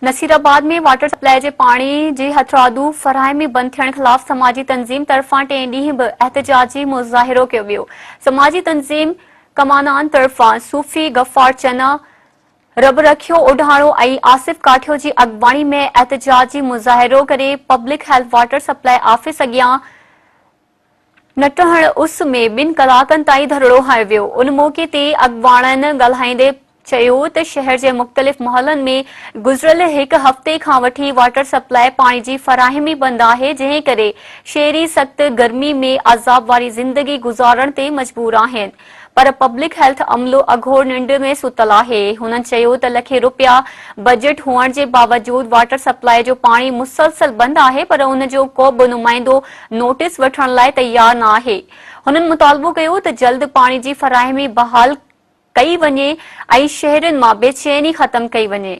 नसीराबाद में water supply जे पानी जी हथरादू फराहमी बंद थियण खिलाफ समाजी तंजीम तरफां 3 ॾींहं बि एहतजाजी मुज़ाहिरो कयो वियो। समाजी तंजीम कमानान तरफां सूफी गफ़ार चना, रब रखियो उडाणो ऐं आसिफ काठियो जी अॻवाणी में एहतजाजी मुज़ाहिरो करे public health water supply office अॻियां नटहण उस में 2 कलाकनि ताईं धरड़ो हयो वियो। उन मौक़े ते अॻवाणनि ॻाल्हाईंदे चयो त शहर जे मुख़्तलिफ़ मोहल्लनि में गुज़िरियल 1 हफ़्ते खां वठी वाटर सप्लाई पाणी जी फराहमी बंद आहे, जंहिं करे शहरी सख़्त गर्मी में अज़ाब वारी ज़िंदगी गुज़ारण ते मजबूर आहिनि। पर पब्लिक हेल्थ अमलो अघोर निंड में सुतल आहे। हुननि चयो त लखे रुपया बजट हुअण जे बावजूद वाटर सप्लाई जो पाणी मुसलसल बंद आहे, पर उन जो को बि नुमाइंदो नोटिस वठण लाइ तैयार न आहे। हुननि मुतालबो कयो त जल्द पाणी जी फराहमी बहाल कई वञे ऐं शहरनि मां बेचैनी ख़त्म कई वञे।